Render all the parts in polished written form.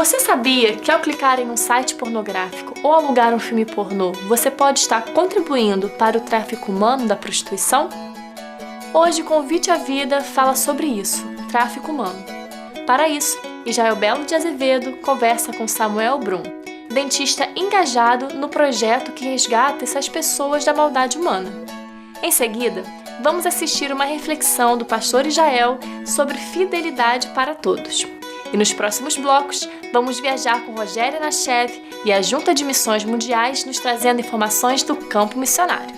Você sabia que ao clicar em um site pornográfico ou alugar um filme pornô, você pode estar contribuindo para o tráfico humano da prostituição? Hoje, Convite à Vida fala sobre isso, tráfico humano. Para isso, Israel Belo de Azevedo conversa com Samuel Brum, dentista engajado no projeto que resgata essas pessoas da maldade humana. Em seguida, vamos assistir uma reflexão do pastor Israel sobre fidelidade para todos. E nos próximos blocos, vamos viajar com Rogéria Nachev e a Junta de Missões Mundiais nos trazendo informações do campo missionário.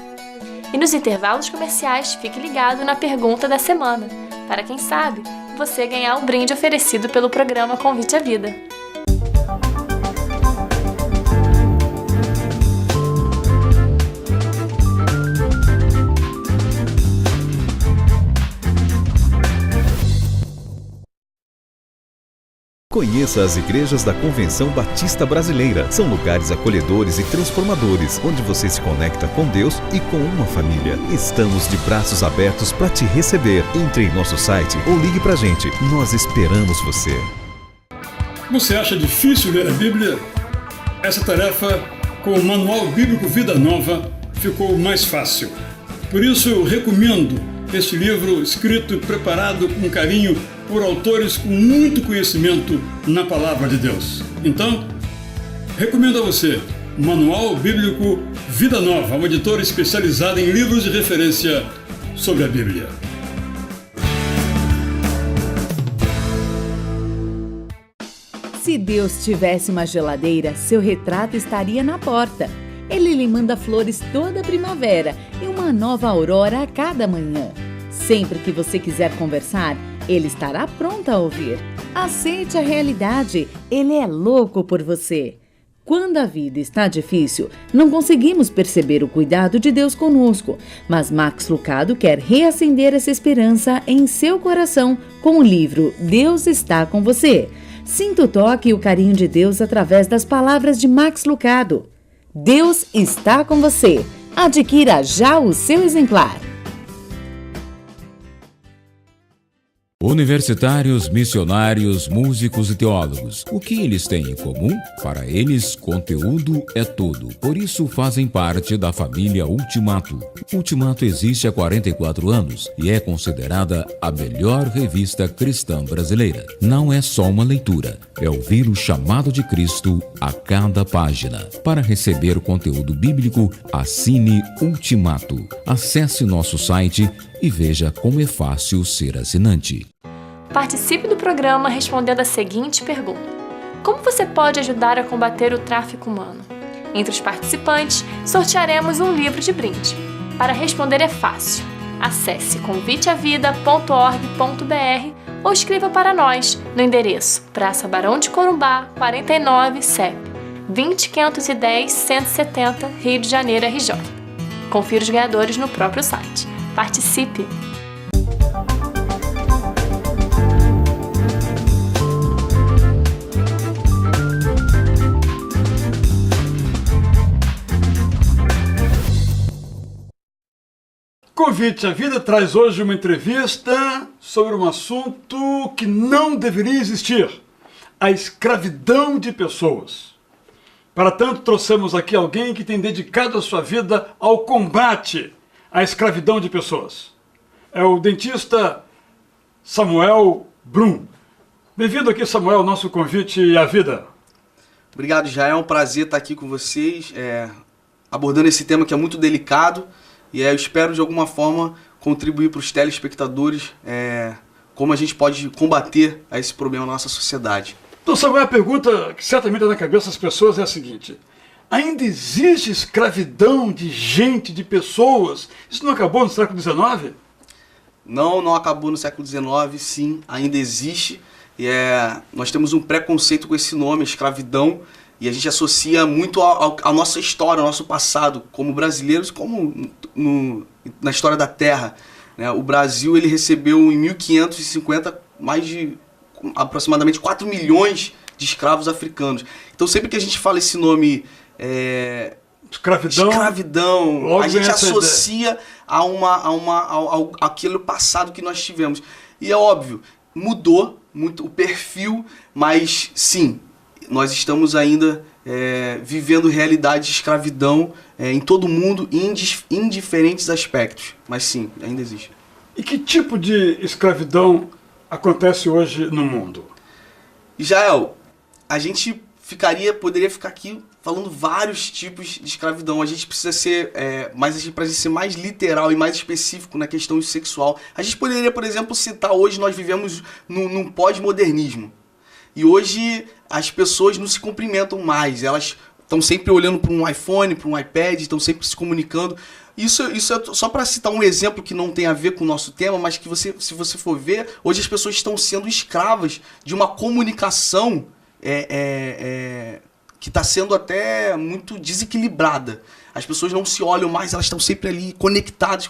E nos intervalos comerciais, fique ligado na pergunta da semana, para quem sabe, você ganhar um brinde oferecido pelo programa Convite à Vida. Conheça as igrejas da Convenção Batista Brasileira. São lugares acolhedores e transformadores, onde você se conecta com Deus e com uma família. Estamos de braços abertos para te receber. Entre em nosso site ou ligue pra gente. Nós esperamos você. Você acha difícil ler a Bíblia? Essa tarefa, com o Manual Bíblico Vida Nova, ficou mais fácil. Por isso eu recomendo este livro escrito e preparado com carinho por autores com muito conhecimento na Palavra de Deus. Então, recomendo a você Manual Bíblico Vida Nova, uma editora especializada em livros de referência sobre a Bíblia. Se Deus tivesse uma geladeira, seu retrato estaria na porta. Ele lhe manda flores toda primavera e uma nova aurora a cada manhã. Sempre que você quiser conversar, ele estará pronto a ouvir. Aceite a realidade, ele é louco por você. Quando a vida está difícil, não conseguimos perceber o cuidado de Deus conosco, mas Max Lucado quer reacender essa esperança em seu coração com o livro Deus está com você. Sinta o toque e o carinho de Deus através das palavras de Max Lucado. Deus está com você. Adquira já o seu exemplar. Universitários, missionários, músicos e teólogos. O que eles têm em comum? Para eles, conteúdo é tudo. Por isso, fazem parte da família Ultimato. Ultimato existe há 44 anos e é considerada a melhor revista cristã brasileira. Não é só uma leitura, é ouvir o chamado de Cristo a cada página. Para receber o conteúdo bíblico, assine Ultimato. Acesse nosso site e veja como é fácil ser assinante. Participe do programa respondendo a seguinte pergunta: como você pode ajudar a combater o tráfico humano? Entre os participantes, sortearemos um livro de brinde. Para responder é fácil. Acesse conviteavida.org.br ou escreva para nós no endereço Praça Barão de Corumbá, 49, CEP 20.510-170, Rio de Janeiro, RJ. Confira os ganhadores no próprio site. Participe! Convite à Vida traz hoje uma entrevista sobre um assunto que não deveria existir: a escravidão de pessoas. Para tanto, trouxemos aqui alguém que tem dedicado a sua vida ao combate à escravidão de pessoas. É o dentista Samuel Brum. Bem-vindo aqui, Samuel, ao nosso Convite à Vida. Obrigado, Israel. É um prazer estar aqui com vocês, abordando esse tema que é muito delicado. E eu espero, de alguma forma, contribuir para os telespectadores como a gente pode combater esse problema na nossa sociedade. Então, Samuel, a pergunta que certamente está na cabeça das pessoas é a seguinte: ainda existe escravidão de gente, de pessoas? Isso não acabou no século XIX? Não acabou no século XIX, sim, ainda existe. E nós temos um preconceito com esse nome, escravidão, e a gente associa muito à nossa história, ao nosso passado, como brasileiros, como na história da Terra. Né? O Brasil ele recebeu em 1550 mais de aproximadamente 4 milhões de escravos africanos. Então sempre que a gente fala esse nome escravidão, a gente associa aquele passado que nós tivemos. E é óbvio, mudou muito o perfil, mas sim, nós estamos ainda vivendo realidade de escravidão em todo o mundo em diferentes aspectos. Mas sim, ainda existe. E que tipo de escravidão acontece hoje no mundo? Israel, a gente poderia ficar aqui falando vários tipos de escravidão. A gente precisa ser, para ser mais literal e mais específico na questão sexual. A gente poderia, por exemplo, citar hoje nós vivemos num pós-modernismo. E hoje as pessoas não se cumprimentam mais, elas estão sempre olhando para um iPhone, para um iPad, estão sempre se comunicando. Isso é só para citar um exemplo que não tem a ver com o nosso tema, mas que se você for ver, hoje as pessoas estão sendo escravas de uma comunicação que está sendo até muito desequilibrada. As pessoas não se olham mais, elas estão sempre ali conectadas.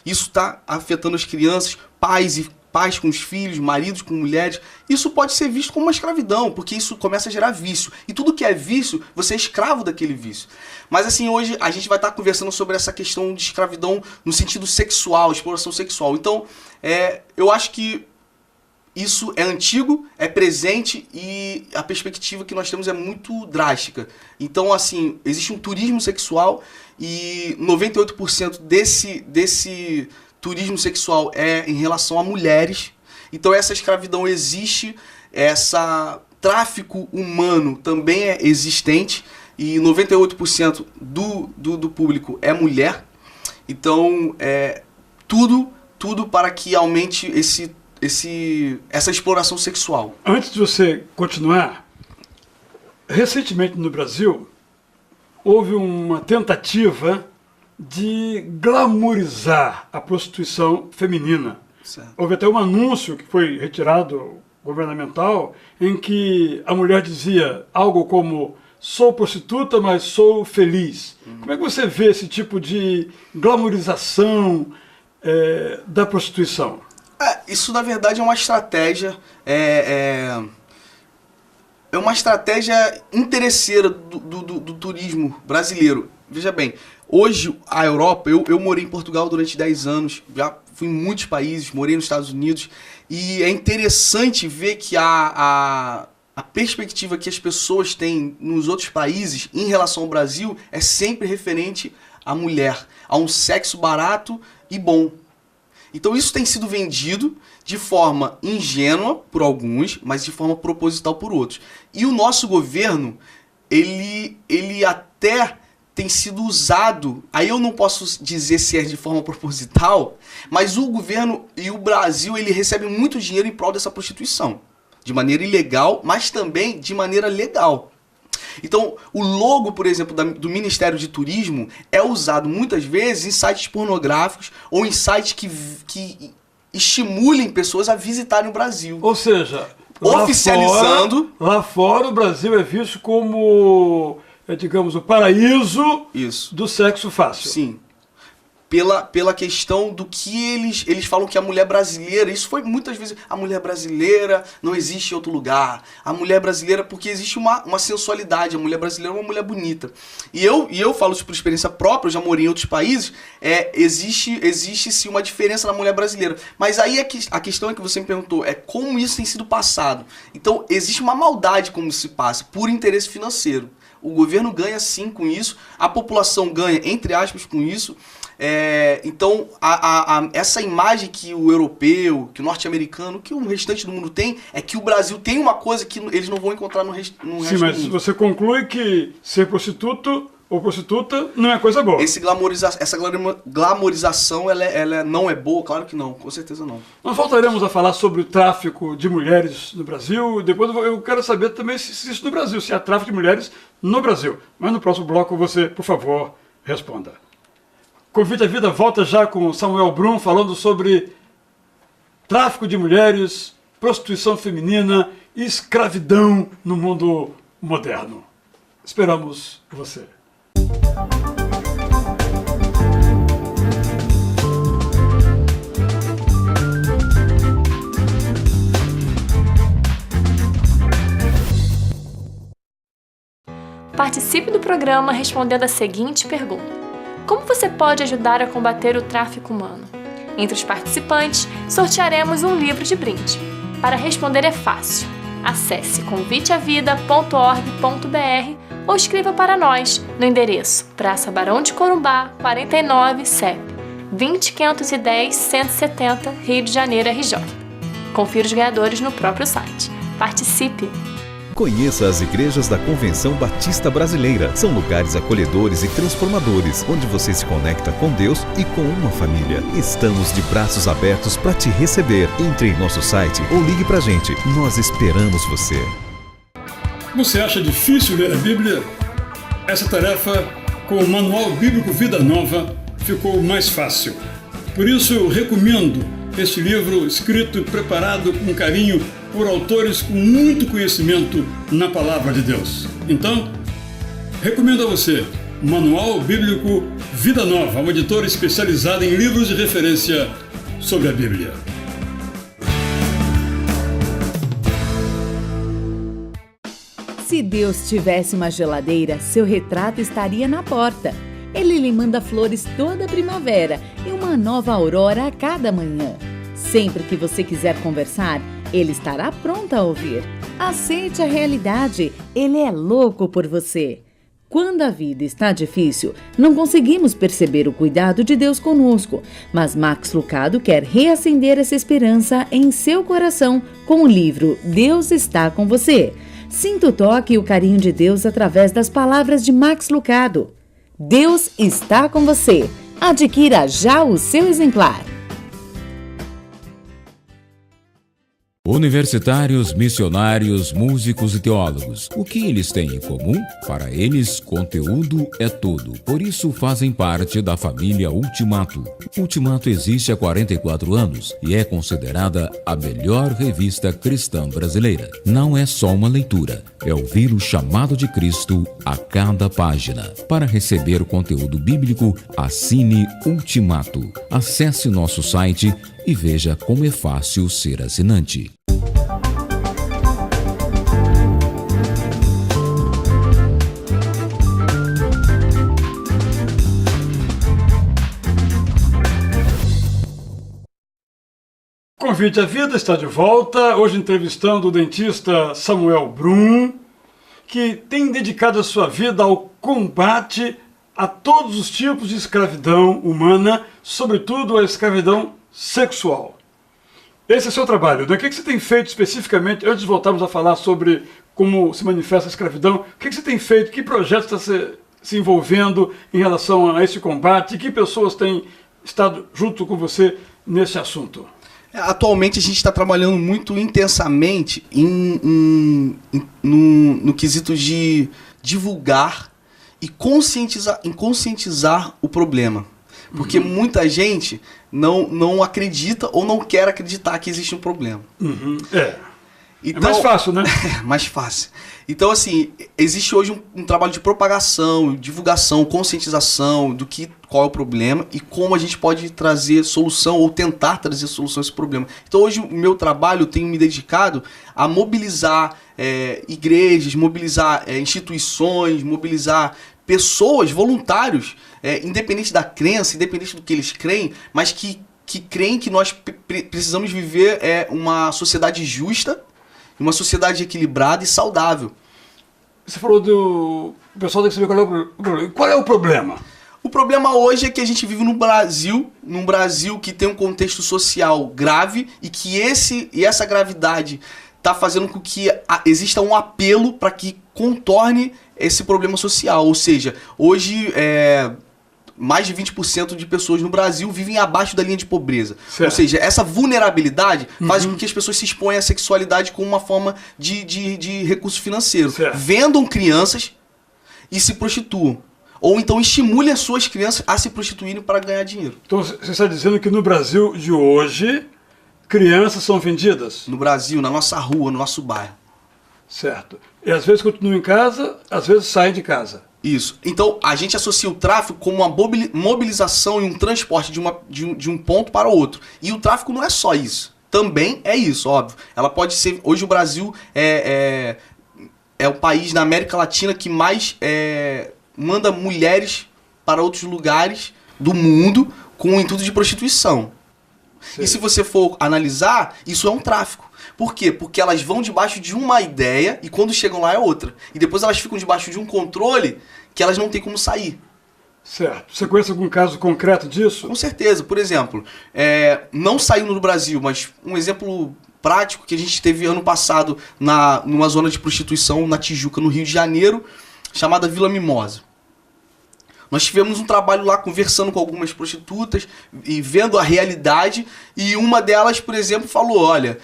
Isso está afetando as crianças, pais com os filhos, maridos com mulheres. Isso pode ser visto como uma escravidão, porque isso começa a gerar vício. E tudo que é vício, você é escravo daquele vício. Mas assim, hoje a gente vai estar conversando sobre essa questão de escravidão no sentido sexual, exploração sexual. Então, eu acho que isso é antigo, é presente e a perspectiva que nós temos é muito drástica. Então, assim, existe um turismo sexual e 98% desse turismo sexual é em relação a mulheres. Então essa escravidão existe, esse tráfico humano também é existente e 98% do público é mulher. Então tudo para que aumente essa exploração sexual. Antes de você continuar, recentemente no Brasil houve uma tentativa de glamourizar a prostituição feminina. Certo. Houve até um anúncio que foi retirado governamental em que a mulher dizia algo como: sou prostituta, mas sou feliz. Como é que você vê esse tipo de glamourização da prostituição? Isso na verdade é uma estratégia é uma estratégia interesseira do turismo brasileiro. Veja bem, hoje a Europa, eu morei em Portugal durante 10 anos, já fui em muitos países, morei nos Estados Unidos, e é interessante ver que a perspectiva que as pessoas têm nos outros países em relação ao Brasil é sempre referente à mulher, a um sexo barato e bom. Então isso tem sido vendido de forma ingênua por alguns, mas de forma proposital por outros. E o nosso governo, ele até tem sido usado, aí eu não posso dizer se é de forma proposital, mas o governo e o Brasil, ele recebe muito dinheiro em prol dessa prostituição. De maneira ilegal, mas também de maneira legal. Então, o logo, por exemplo, do Ministério de Turismo é usado muitas vezes em sites pornográficos ou em sites que estimulem pessoas a visitarem o Brasil. Ou seja, oficializando. Lá fora o Brasil é visto como, digamos, o paraíso do sexo fácil. Sim. Pela questão do que eles falam que a mulher brasileira, isso foi muitas vezes, a mulher brasileira não existe em outro lugar, a mulher brasileira, porque existe uma sensualidade, a mulher brasileira é uma mulher bonita. E eu falo isso por experiência própria, eu já morei em outros países, existe sim uma diferença na mulher brasileira. Mas aí a questão é que você me perguntou, é como isso tem sido passado. Então existe uma maldade como isso se passa, por interesse financeiro. O governo ganha sim com isso, a população ganha, entre aspas, com isso. Então, essa imagem que o europeu, que o norte-americano, que o restante do mundo tem, é que o Brasil tem uma coisa que eles não vão encontrar no resto do mundo. Sim, mas você conclui que ser prostituto ou prostituta não é coisa boa. Essa glamorização, ela não é boa? Claro que não, com certeza não. Nós voltaremos a falar sobre o tráfico de mulheres no Brasil. Depois eu quero saber também se isso no Brasil, se há tráfico de mulheres no Brasil. Mas no próximo bloco você, por favor, responda. Convite à Vida volta já com Samuel Brum falando sobre tráfico de mulheres, prostituição feminina e escravidão no mundo moderno. Esperamos você. Participe do programa respondendo a seguinte pergunta: como você pode ajudar a combater o tráfico humano? Entre os participantes, sortearemos um livro de brinde. Para responder é fácil. Acesse conviteavida.org.br ou escreva para nós no endereço Praça Barão de Corumbá, 49, CEP 20510-170, Rio de Janeiro, RJ. Confira os ganhadores no próprio site. Participe! Conheça as igrejas da Convenção Batista Brasileira. São lugares acolhedores e transformadores, onde você se conecta com Deus e com uma família. Estamos de braços abertos para te receber. Entre em nosso site ou ligue pra gente. Nós esperamos você. Você acha difícil ler a Bíblia? Essa tarefa, com o Manual Bíblico Vida Nova, ficou mais fácil. Por isso eu recomendo este livro escrito e preparado com carinho por autores com muito conhecimento na Palavra de Deus. Então, recomendo a você o Manual Bíblico Vida Nova, uma editora especializada em livros de referência sobre a Bíblia. Se Deus tivesse uma geladeira, seu retrato estaria na porta. Ele lhe manda flores toda primavera e uma nova aurora a cada manhã. Sempre que você quiser conversar, ele estará pronto a ouvir. Aceite a realidade, ele é louco por você. Quando a vida está difícil, não conseguimos perceber o cuidado de Deus conosco, mas Max Lucado quer reacender essa esperança em seu coração com o livro Deus está com você. Sinta o toque e o carinho de Deus através das palavras de Max Lucado. Deus está com você. Adquira já o seu exemplar. Universitários, missionários, músicos e teólogos. O que eles têm em comum? Para eles, conteúdo é tudo. Por isso, fazem parte da família Ultimato. Ultimato existe há 44 anos e é considerada a melhor revista cristã brasileira. Não é só uma leitura, é ouvir o chamado de Cristo a cada página. Para receber o conteúdo bíblico, assine Ultimato. Acesse nosso site e veja como é fácil ser assinante. Convite à Vida está de volta, hoje entrevistando o dentista Samuel Brum, que tem dedicado a sua vida ao combate a todos os tipos de escravidão humana, sobretudo a escravidão sexual. Esse é o seu trabalho, né? O que você tem feito especificamente, antes de voltarmos a falar sobre como se manifesta a escravidão, o que você tem feito, que projeto está se envolvendo em relação a esse combate, que pessoas têm estado junto com você nesse assunto? Atualmente a gente está trabalhando muito intensamente no quesito de divulgar e conscientizar o problema. Porque muita gente não acredita ou não quer acreditar que existe um problema. Então, é mais fácil, né? É mais fácil. Então, assim, existe hoje um trabalho de propagação, divulgação, conscientização do qual é o problema e como a gente pode trazer solução ou tentar trazer solução a esse problema. Então, hoje, o meu trabalho, eu tenho me dedicado a mobilizar igrejas, mobilizar instituições, mobilizar pessoas, voluntários, independente da crença, independente do que eles creem, mas que creem que nós precisamos viver uma sociedade justa, uma sociedade equilibrada e saudável. Você falou do... O pessoal tem que saber qual é o problema. Qual é o problema? O problema hoje é que a gente vive num Brasil que tem um contexto social grave e que essa gravidade está fazendo com que exista um apelo para que contorne esse problema social. Ou seja, hoje mais de 20% de pessoas no Brasil vivem abaixo da linha de pobreza. Certo. Ou seja, essa vulnerabilidade faz com que as pessoas se exponham à sexualidade como uma forma de recurso financeiro. Certo. Vendam crianças e se prostituam. Ou então estimulem as suas crianças a se prostituírem para ganhar dinheiro. Então você está dizendo que no Brasil de hoje, crianças são vendidas? No Brasil, na nossa rua, no nosso bairro. Certo. E às vezes continuam em casa, às vezes saem de casa. Isso. Então, a gente associa o tráfico como uma mobilização e um transporte de um ponto para o outro. E o tráfico não é só isso. Também é isso, óbvio. Ela pode ser... Hoje o Brasil é o país na América Latina que mais manda mulheres para outros lugares do mundo com o intuito de prostituição. E se você for analisar, isso é um tráfico. Por quê? Porque elas vão debaixo de uma ideia e quando chegam lá é outra. E depois elas ficam debaixo de um controle que elas não têm como sair. Certo. Você conhece algum caso concreto disso? Com certeza. Por exemplo, não saiu no Brasil, mas um exemplo prático que a gente teve ano passado numa zona de prostituição na Tijuca, no Rio de Janeiro, chamada Vila Mimosa. Nós tivemos um trabalho lá conversando com algumas prostitutas e vendo a realidade, e uma delas, por exemplo, falou, olha,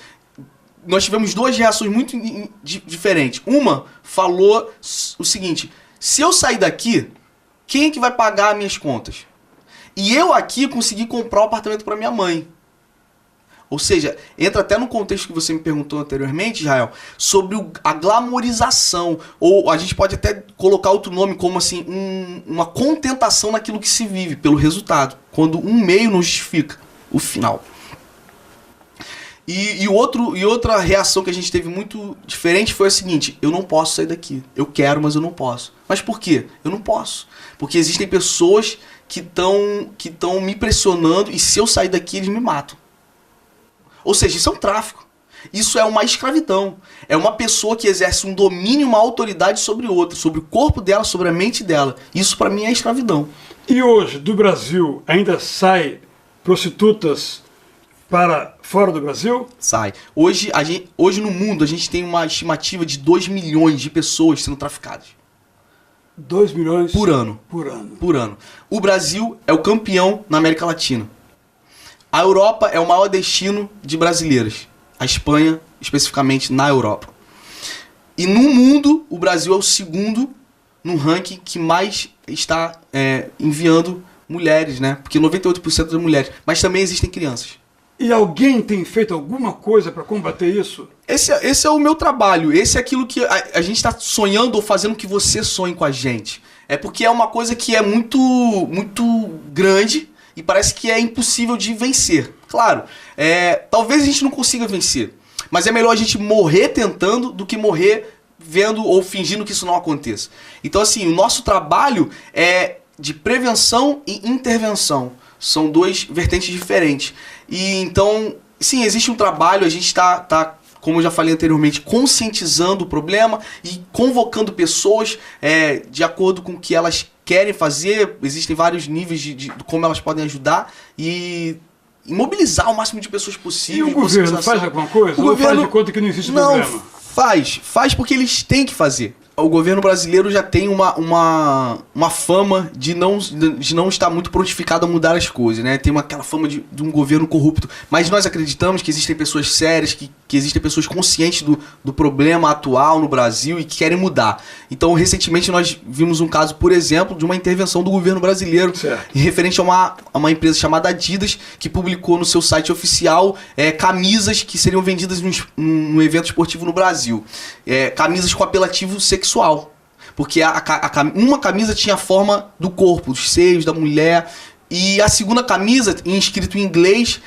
nós tivemos duas reações muito diferentes. Uma falou o seguinte, se eu sair daqui, quem é que vai pagar as minhas contas? E eu aqui consegui comprar um apartamento para minha mãe. Ou seja, entra até no contexto que você me perguntou anteriormente, Israel, sobre a glamorização, ou a gente pode até colocar outro nome como assim, uma contentação naquilo que se vive, pelo resultado, quando um meio não justifica o final. E outra reação que a gente teve muito diferente foi a seguinte, eu não posso sair daqui, eu quero, mas eu não posso. Mas por quê? Eu não posso. Porque existem pessoas que estão me pressionando e se eu sair daqui eles me matam. Ou seja, isso é um tráfico. Isso é uma escravidão. É uma pessoa que exerce um domínio, uma autoridade sobre outra, sobre o corpo dela, sobre a mente dela. Isso para mim é escravidão. E hoje, do Brasil, ainda sai prostitutas para fora do Brasil? Sai. Hoje no mundo a gente tem uma estimativa de 2 milhões de pessoas sendo traficadas. 2 milhões? Por ano. Por ano. O Brasil é o campeão na América Latina. A Europa é o maior destino de brasileiras. A Espanha, especificamente na Europa. E no mundo, o Brasil é o segundo no ranking que mais está enviando mulheres, né? Porque 98% das mulheres. Mas também existem crianças. E alguém tem feito alguma coisa para combater isso? Esse é o meu trabalho. Esse é aquilo que a gente está sonhando ou fazendo que você sonhe com a gente. É porque é uma coisa que é muito, muito grande e parece que é impossível de vencer. Claro, talvez a gente não consiga vencer, mas é melhor a gente morrer tentando do que morrer vendo ou fingindo que isso não aconteça. Então, assim, o nosso trabalho é de prevenção e intervenção. São duas vertentes diferentes. E então, sim, existe um trabalho, a gente está, como eu já falei anteriormente, conscientizando o problema e convocando pessoas de acordo com o que elas querem fazer. Existem vários níveis de como elas podem ajudar e mobilizar o máximo de pessoas possível. E o governo faz alguma coisa? O governo faz de conta que não existe problema? Faz porque eles têm que fazer. O governo brasileiro já tem uma fama de não estar muito prontificado a mudar as coisas, né? Tem aquela fama de um governo corrupto. Mas nós acreditamos que existem pessoas sérias, que existem pessoas conscientes do problema atual no Brasil e que querem mudar. Então, recentemente, nós vimos um caso, por exemplo, de uma intervenção do governo brasileiro em referente a uma empresa chamada Adidas, que publicou no seu site oficial camisas que seriam vendidas num evento esportivo no Brasil. Camisas com apelativo sexual. Porque uma camisa tinha a forma do corpo, dos seios da mulher. E a segunda camisa, escrito em inglês,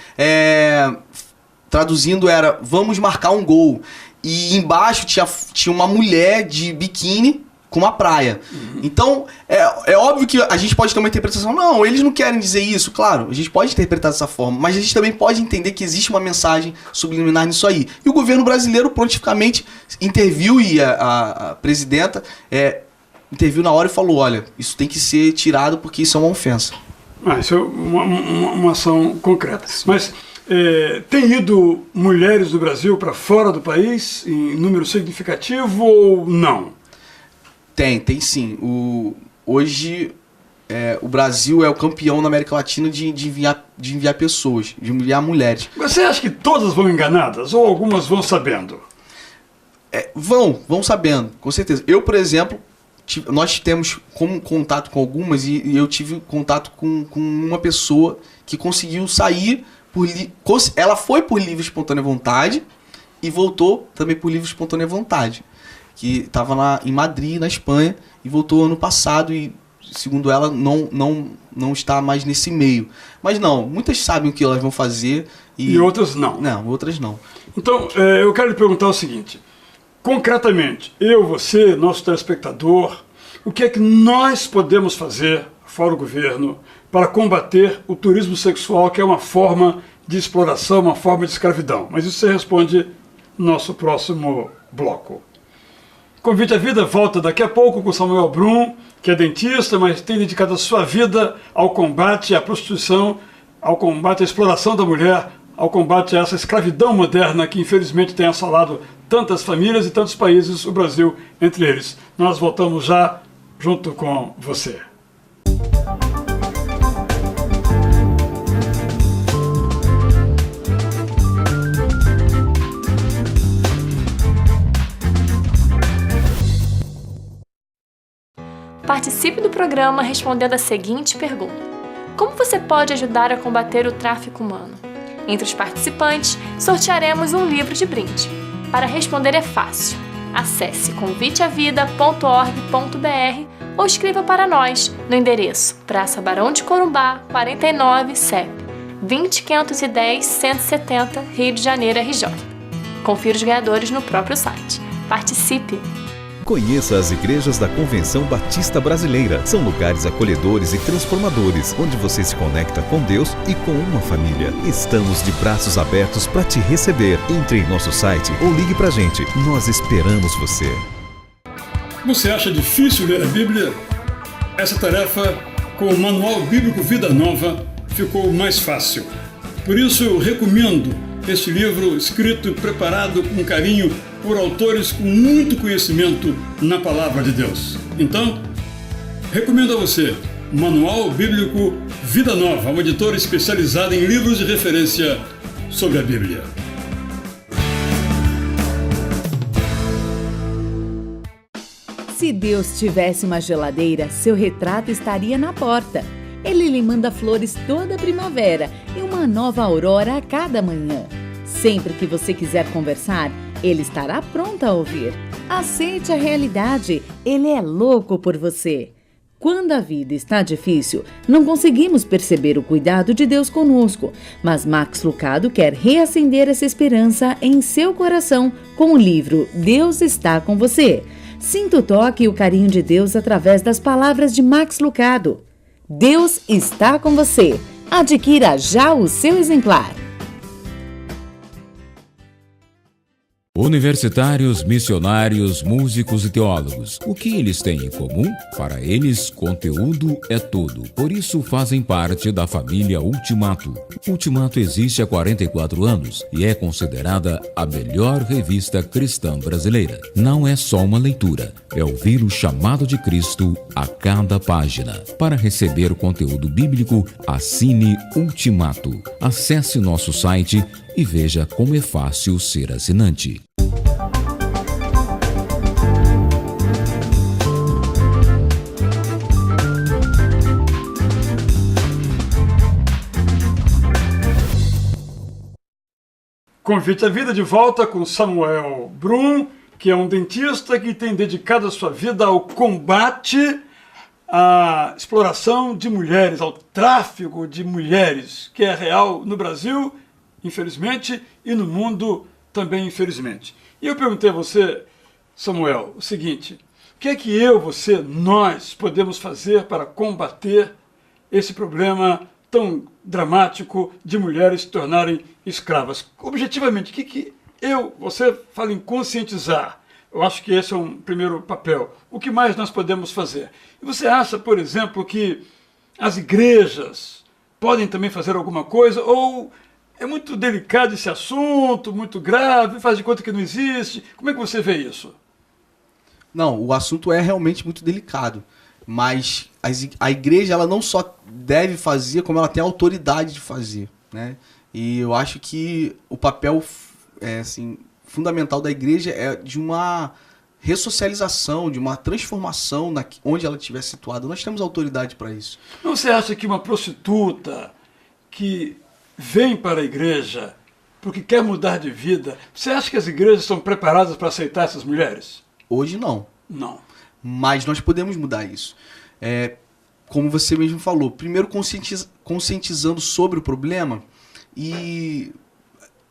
traduzindo era "Vamos marcar um gol". E embaixo tinha uma mulher de biquíni com uma praia. Então, é óbvio que a gente pode ter uma interpretação. Não, eles não querem dizer isso. Claro, a gente pode interpretar dessa forma, mas a gente também pode entender que existe uma mensagem subliminar nisso aí. E o governo brasileiro prontificamente interviu, e a presidenta interviu na hora e falou, olha, isso tem que ser tirado porque isso é uma ofensa. Isso é uma ação concreta. Mas tem ido mulheres do Brasil para fora do país em número significativo ou não? Tem sim. Hoje o Brasil é o campeão na América Latina de enviar pessoas, de enviar mulheres. Você acha que todas vão enganadas ou algumas vão sabendo? Vão sabendo, com certeza. Eu, por exemplo, nós temos como contato com algumas e eu tive contato com uma pessoa que conseguiu sair ela foi por livre e espontânea vontade e voltou também por livre e espontânea vontade. Que estava em Madrid, na Espanha, e voltou ano passado e, segundo ela, não está mais nesse meio. Mas não, muitas sabem o que elas vão fazer. E outras não? Não, outras não. Então, eu quero lhe perguntar o seguinte, concretamente, você, nosso telespectador, o que é que nós podemos fazer, fora o governo, para combater o turismo sexual, que é uma forma de exploração, uma forma de escravidão. Mas isso você responde no nosso próximo bloco. Convite à Vida volta daqui a pouco com Samuel Brum, que é dentista, mas tem dedicado a sua vida ao combate à prostituição, ao combate à exploração da mulher, ao combate a essa escravidão moderna que infelizmente tem assolado tantas famílias e tantos países, o Brasil entre eles. Nós voltamos já junto com você. Participe do programa respondendo a seguinte pergunta: como você pode ajudar a combater o tráfico humano? Entre os participantes, sortearemos um livro de brinde. Para responder é fácil. Acesse conviteavida.org.br ou escreva para nós no endereço Praça Barão de Corumbá, 49, CEP 20.510-170, Rio de Janeiro, RJ. Confira os ganhadores no próprio site. Participe! Conheça as igrejas da Convenção Batista Brasileira. São lugares acolhedores e transformadores, onde você se conecta com Deus e com uma família. Estamos de braços abertos para te receber. Entre em nosso site ou ligue pra gente. Nós esperamos você. Você acha difícil ler a Bíblia? Essa tarefa, com o Manual Bíblico Vida Nova, ficou mais fácil. Por isso eu recomendo este livro escrito e preparado com carinho por autores com muito conhecimento na Palavra de Deus. Então, recomendo a você o Manual Bíblico Vida Nova, uma editora especializada em livros de referência sobre a Bíblia. Se Deus tivesse uma geladeira, seu retrato estaria na porta. Ele lhe manda flores toda primavera e uma nova aurora a cada manhã. Sempre que você quiser conversar, ele estará pronto a ouvir. Aceite a realidade, ele é louco por você. Quando a vida está difícil, não conseguimos perceber o cuidado de Deus conosco, mas Max Lucado quer reacender essa esperança em seu coração com o livro Deus está com você. Sinta o toque e o carinho de Deus através das palavras de Max Lucado. Deus está com você. Adquira já o seu exemplar. Universitários, missionários, músicos e teólogos. O que eles têm em comum? Para eles, conteúdo é tudo. Por isso, fazem parte da família Ultimato. Ultimato existe há 44 anos e é considerada a melhor revista cristã brasileira. Não é só uma leitura, é ouvir o chamado de Cristo a cada página. Para receber o conteúdo bíblico, assine Ultimato. Acesse nosso site e veja como é fácil ser assinante. Convite à Vida de volta com Samuel Brum, que é um dentista que tem dedicado a sua vida ao combate à exploração de mulheres, ao tráfico de mulheres, que é real no Brasil, infelizmente, e no mundo também, infelizmente. E eu perguntei a você, Samuel, o seguinte: o que é que nós podemos fazer para combater esse problema tão dramático de mulheres se tornarem escravas? Objetivamente, o que você fala em conscientizar? Eu acho que esse é um primeiro papel. O que mais nós podemos fazer? E você acha, por exemplo, que as igrejas podem também fazer alguma coisa? Ou é muito delicado esse assunto, muito grave, faz de conta que não existe? Como é que você vê isso? Não, o assunto é realmente muito delicado. Mas a igreja, ela não só deve fazer, como ela tem a autoridade de fazer, né? E eu acho que o papel fundamental da igreja é de uma ressocialização, de uma transformação onde ela estiver situada. Nós temos autoridade para isso. Não, você acha que uma prostituta que vem para a igreja porque quer mudar de vida, você acha que as igrejas estão preparadas para aceitar essas mulheres? Hoje não. Não. Mas nós podemos mudar isso. Como você mesmo falou, primeiro conscientizando sobre o problema e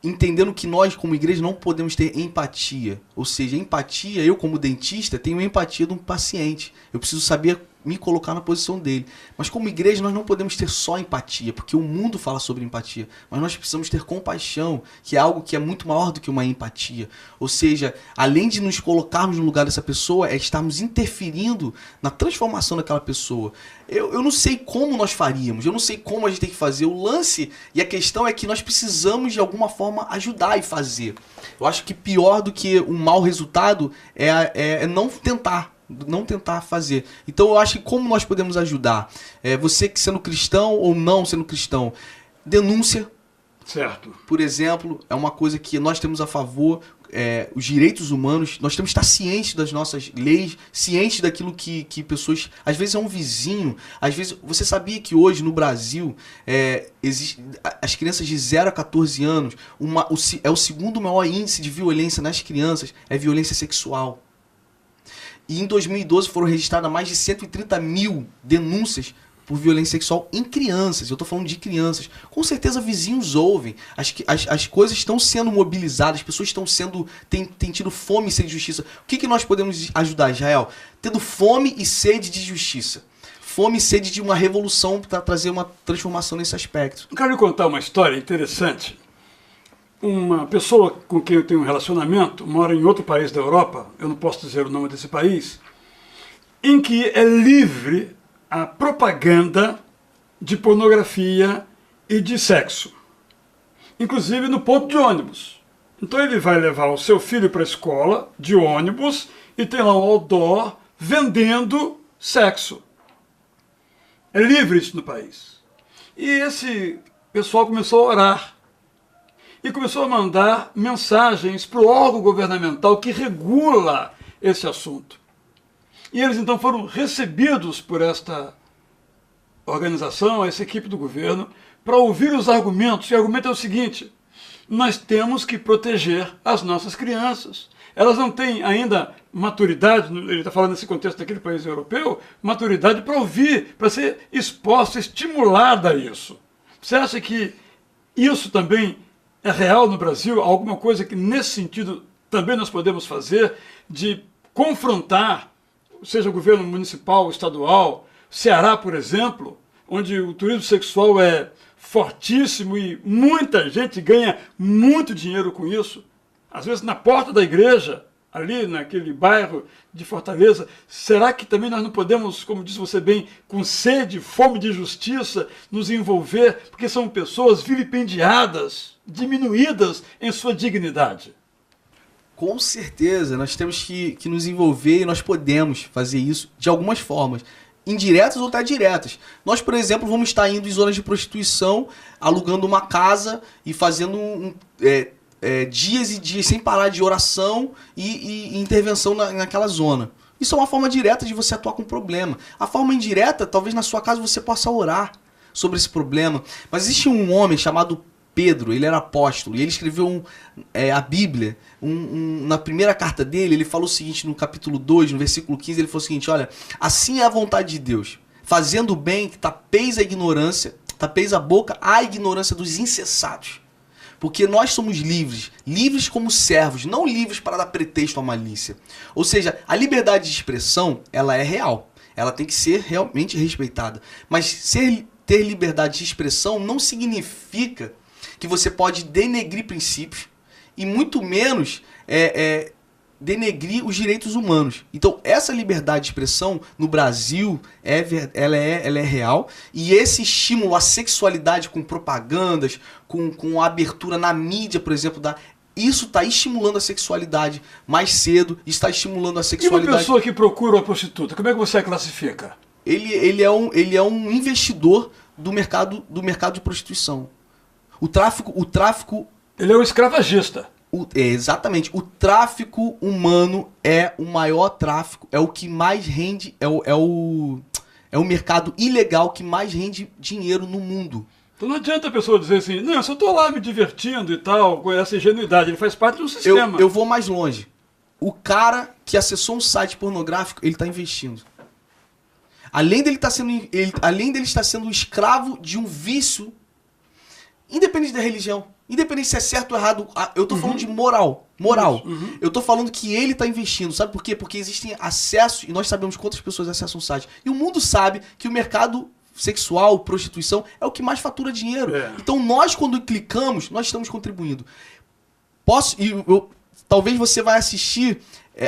entendendo que nós, como igreja, não podemos ter empatia. Ou seja, empatia, eu como dentista, tenho empatia de um paciente. Eu preciso saber me colocar na posição dele. Mas como igreja nós não podemos ter só empatia, porque o mundo fala sobre empatia, mas nós precisamos ter compaixão, que é algo que é muito maior do que uma empatia. Ou seja, além de nos colocarmos no lugar dessa pessoa, é estarmos interferindo na transformação daquela pessoa. Eu não sei como nós faríamos, eu não sei como a gente tem que fazer. O lance e a questão é que nós precisamos de alguma forma ajudar e fazer. Eu acho que pior do que um mau resultado é não tentar fazer. Então eu acho que como nós podemos ajudar? Você que sendo cristão ou não sendo cristão, denúncia. Certo. Por exemplo, é uma coisa que nós temos a favor, os direitos humanos, nós temos que estar cientes das nossas leis, cientes daquilo que pessoas... Às vezes é um vizinho, às vezes... Você sabia que hoje no Brasil, as crianças de 0 a 14 anos, o segundo maior índice de violência nas crianças é violência sexual. E em 2012 foram registradas mais de 130 mil denúncias por violência sexual em crianças. Eu estou falando de crianças. Com certeza vizinhos ouvem. As coisas estão sendo mobilizadas, as pessoas têm tido fome e sede de justiça. O que nós podemos ajudar, Israel? Tendo fome e sede de justiça. Fome e sede de uma revolução para trazer uma transformação nesse aspecto. Eu quero lhe contar uma história interessante. Uma pessoa com quem eu tenho um relacionamento mora em outro país da Europa, eu não posso dizer o nome desse país, em que é livre a propaganda de pornografia e de sexo, inclusive no ponto de ônibus. Então ele vai levar o seu filho para a escola de ônibus e tem lá um outdoor vendendo sexo. É livre isso no país. E esse pessoal começou a orar e começou a mandar mensagens para o órgão governamental que regula esse assunto. E eles então foram recebidos por esta organização, essa equipe do governo, para ouvir os argumentos. E o argumento é o seguinte: nós temos que proteger as nossas crianças. Elas não têm ainda maturidade, ele está falando nesse contexto daquele país europeu, maturidade para ouvir, para ser exposta, estimulada a isso. Você acha que isso também é real no Brasil? Alguma coisa que nesse sentido também nós podemos fazer, de confrontar, seja o governo municipal, estadual, Ceará, por exemplo, onde o turismo sexual é fortíssimo e muita gente ganha muito dinheiro com isso, às vezes na porta da igreja, ali naquele bairro de Fortaleza. Será que também nós não podemos, como disse você bem, com sede, fome de justiça, nos envolver, porque são pessoas vilipendiadas, diminuídas em sua dignidade? Com certeza, nós temos que nos envolver e nós podemos fazer isso de algumas formas, indiretas ou até diretas. Nós, por exemplo, vamos estar indo em zonas de prostituição, alugando uma casa e fazendo dias e dias sem parar de oração e intervenção naquela zona. Isso é uma forma direta de você atuar com o problema. A forma indireta, talvez na sua casa você possa orar sobre esse problema. Mas existe um homem chamado Pedro, ele era apóstolo, e ele escreveu a Bíblia. Na primeira carta dele, ele falou o seguinte, no capítulo 2, no versículo 15, ele falou o seguinte: olha, assim é a vontade de Deus, fazendo o bem, que tapeis a ignorância, tapeis a boca à ignorância dos insensatos. Porque nós somos livres, livres como servos, não livres para dar pretexto à malícia. Ou seja, a liberdade de expressão, ela é real, ela tem que ser realmente respeitada. Mas ter liberdade de expressão não significa que você pode denegrir princípios e muito menos denegrir os direitos humanos. Então, essa liberdade de expressão no Brasil, ela é real, e esse estímulo à sexualidade com propagandas, com a abertura na mídia, por exemplo, isso está estimulando a sexualidade mais cedo, está estimulando a sexualidade... E uma pessoa que procura uma prostituta, como é que você a classifica? Ele é um investidor do mercado de prostituição. O tráfico... Ele é um escravagista. Exatamente. O tráfico humano é o maior tráfico, é o que mais rende, é o mercado ilegal que mais rende dinheiro no mundo. Então não adianta a pessoa dizer assim, não, eu só estou lá me divertindo e tal, com essa ingenuidade, ele faz parte do sistema. Eu vou mais longe. O cara que acessou um site pornográfico, ele está investindo. Além dele estar sendo escravo de um vício, independente da religião, independente se é certo ou errado, eu estou falando de moral. moral. Eu tô falando que ele tá investindo. Sabe por quê? Porque existem acessos, e nós sabemos quantas pessoas acessam o site. E o mundo sabe que o mercado sexual, prostituição, é o que mais fatura dinheiro. Então nós, quando clicamos, nós estamos contribuindo. Talvez você vai assistir,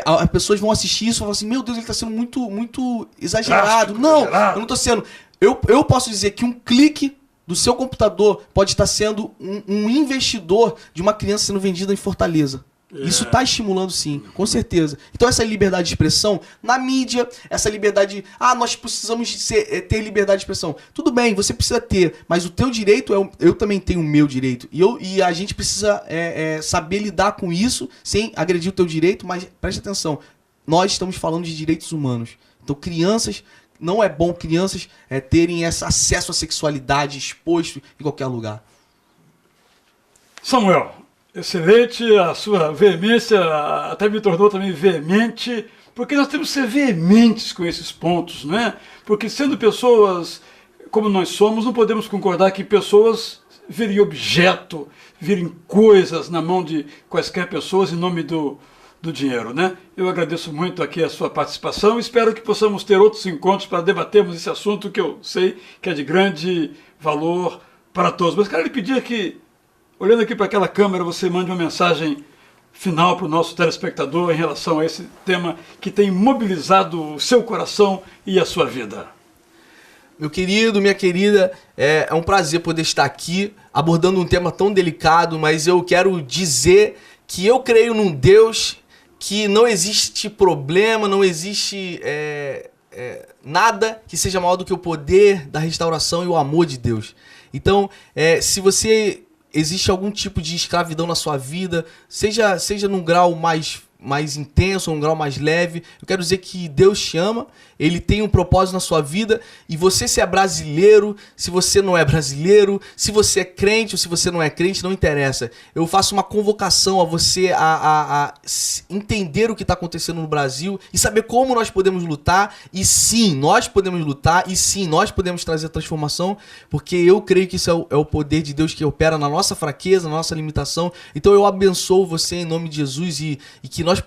as pessoas vão assistir isso e falar assim, meu Deus, ele está sendo muito exagerado. Não, eu não estou sendo. Eu posso dizer que um clique do seu computador pode estar sendo um investidor de uma criança sendo vendida em Fortaleza. Isso está estimulando, sim, com certeza. Então essa liberdade de expressão na mídia, essa liberdade... nós precisamos ter liberdade de expressão. Tudo bem, você precisa ter, mas o teu direito, eu também tenho o meu direito. E a gente precisa saber lidar com isso, sem agredir o teu direito, mas preste atenção, nós estamos falando de direitos humanos. Então crianças... Não é bom crianças terem esse acesso à sexualidade exposto em qualquer lugar. Samuel, excelente, a sua veemência até me tornou também veemente, porque nós temos que ser veementes com esses pontos, não é? Porque sendo pessoas como nós somos, não podemos concordar que pessoas virem objeto, virem coisas na mão de quaisquer pessoas em nome do dinheiro, né? Eu agradeço muito aqui a sua participação e espero que possamos ter outros encontros para debatermos esse assunto que eu sei que é de grande valor para todos. Mas quero lhe pedir que, olhando aqui para aquela câmera, você mande uma mensagem final para o nosso telespectador em relação a esse tema que tem mobilizado o seu coração e a sua vida. Meu querido, minha querida, é um prazer poder estar aqui abordando um tema tão delicado, mas eu quero dizer que eu creio num Deus que não existe problema, não existe nada que seja maior do que o poder da restauração e o amor de Deus. Então, se você existe algum tipo de escravidão na sua vida, seja num grau mais intenso, num grau mais leve, eu quero dizer que Deus te ama, Ele tem um propósito na sua vida, e você, se é brasileiro, se você não é brasileiro, se você é crente ou se você não é crente, não interessa. Eu faço uma convocação a você a entender o que está acontecendo no Brasil e saber como nós podemos lutar, e sim, nós podemos lutar, e sim, nós podemos trazer transformação, porque eu creio que isso é o poder de Deus que opera na nossa fraqueza, na nossa limitação. Então eu abençoo você em nome de Jesus e que nós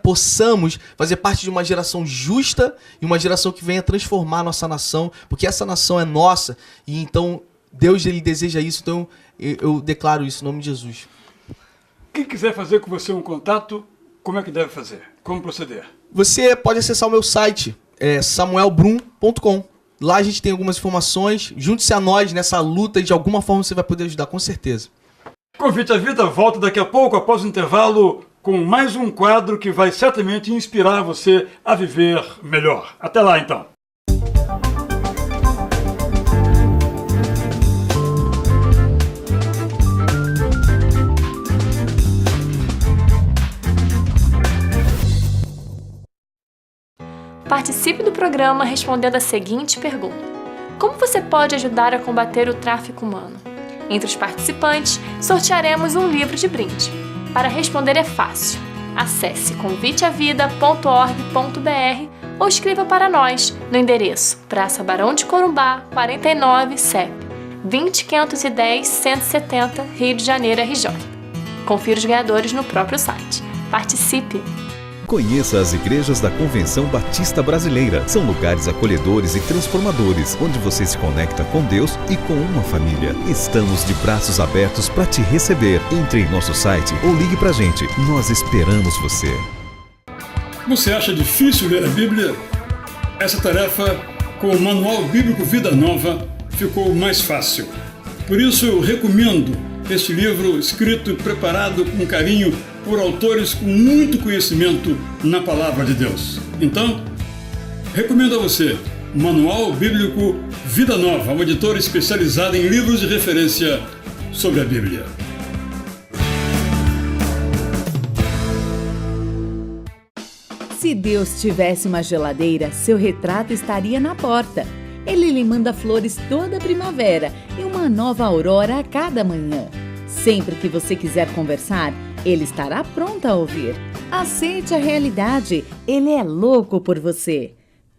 possamos fazer parte de uma geração justa e uma geração que venha transformar a nossa nação, porque essa nação é nossa, e então Deus, Ele deseja isso. Então eu declaro isso em nome de Jesus. Quem quiser fazer com você um contato, como é que deve fazer? Como proceder? Você pode acessar o meu site, samuelbrum.com. Lá a gente tem algumas informações. Junte-se a nós nessa luta e de alguma forma você vai poder ajudar, com certeza. Convite à Vida volta daqui a pouco, após o intervalo, com mais um quadro que vai certamente inspirar você a viver melhor. Até lá, então. Participe do programa respondendo a seguinte pergunta: como você pode ajudar a combater o tráfico humano? Entre os participantes, sortearemos um livro de brinde. Para responder é fácil. Acesse conviteavida.org.br ou escreva para nós no endereço Praça Barão de Corumbá, 49, CEP 20510-170, Rio de Janeiro, RJ. Confira os ganhadores no próprio site. Participe! Conheça as igrejas da Convenção Batista Brasileira. São lugares acolhedores e transformadores, onde você se conecta com Deus e com uma família. Estamos de braços abertos para te receber. Entre em nosso site ou ligue pra gente. Nós esperamos você. Você acha difícil ler a Bíblia? Essa tarefa, com o Manual Bíblico Vida Nova, ficou mais fácil. Por isso eu recomendo este livro escrito e preparado com carinho por autores com muito conhecimento na Palavra de Deus. Então, recomendo a você o Manual Bíblico Vida Nova, uma editora especializada em livros de referência sobre a Bíblia. Se Deus tivesse uma geladeira, seu retrato estaria na porta. Ele lhe manda flores toda primavera e uma nova aurora a cada manhã. Sempre que você quiser conversar, Ele estará pronto a ouvir. Aceite a realidade, Ele é louco por você.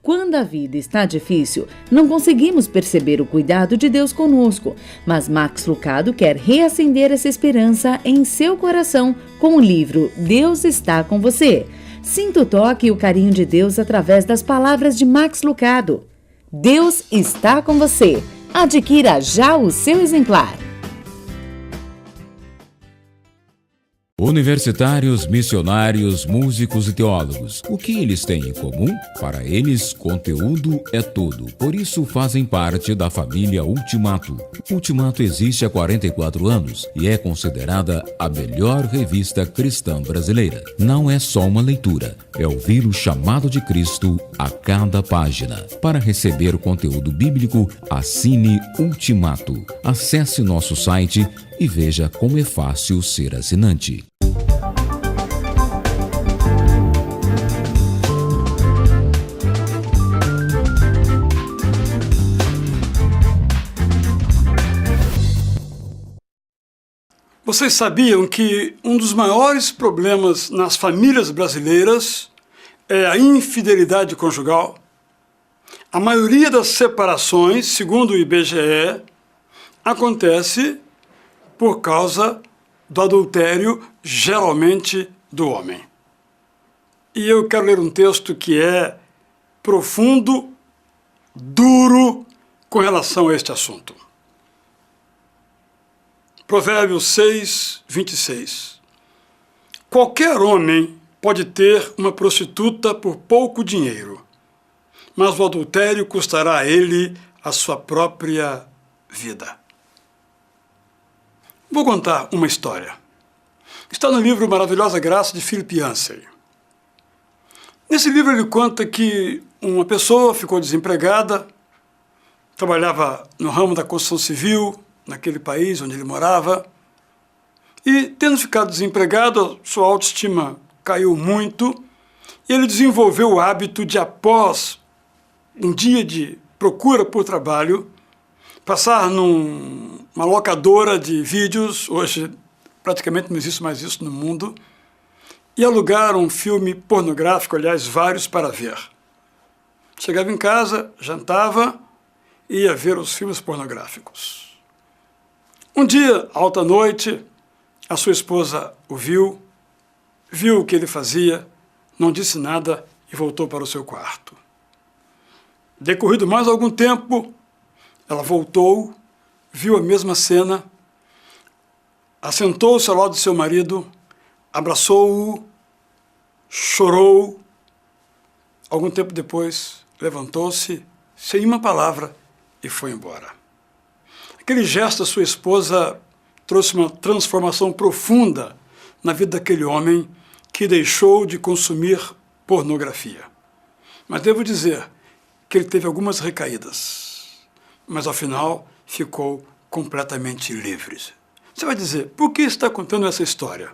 Quando a vida está difícil, não conseguimos perceber o cuidado de Deus conosco, mas Max Lucado quer reacender essa esperança em seu coração com o livro Deus está com você. Sinta o toque e o carinho de Deus através das palavras de Max Lucado. Deus está com você. Adquira já o seu exemplar. Universitários, missionários, músicos e teólogos. O que eles têm em comum? Para eles, conteúdo é tudo. Por isso, fazem parte da família Ultimato. Ultimato existe há 44 anos e é considerada a melhor revista cristã brasileira. Não é só uma leitura, é ouvir o chamado de Cristo a cada página. Para receber o conteúdo bíblico, assine Ultimato. Acesse nosso site e veja como é fácil ser assinante. Vocês sabiam que um dos maiores problemas nas famílias brasileiras é a infidelidade conjugal? A maioria das separações, segundo o IBGE, acontece por causa do adultério, geralmente do homem. E eu quero ler um texto que é profundo, duro, com relação a este assunto. Provérbios 6, 26. Qualquer homem pode ter uma prostituta por pouco dinheiro, mas o adultério custará a ele a sua própria vida. Vou contar uma história. Está no livro Maravilhosa Graça, de Philip Yancey. Nesse livro ele conta que uma pessoa ficou desempregada, trabalhava no ramo da construção civil, naquele país onde ele morava, e tendo ficado desempregado, sua autoestima caiu muito, e ele desenvolveu o hábito de, após um dia de procura por trabalho, passar numa locadora de vídeos, hoje praticamente não existe mais isso no mundo, e alugar um filme pornográfico, aliás, vários, para ver. Chegava em casa, jantava e ia ver os filmes pornográficos. Um dia, alta noite, a sua esposa o viu o que ele fazia, não disse nada e voltou para o seu quarto. Decorrido mais algum tempo, ela voltou, viu a mesma cena, assentou-se ao lado de seu marido, abraçou-o, chorou. Algum tempo depois, levantou-se, sem uma palavra, e foi embora. Aquele gesto da sua esposa trouxe uma transformação profunda na vida daquele homem que deixou de consumir pornografia. Mas devo dizer que ele teve algumas recaídas, mas ao final ficou completamente livre. Você vai dizer, por que está contando essa história?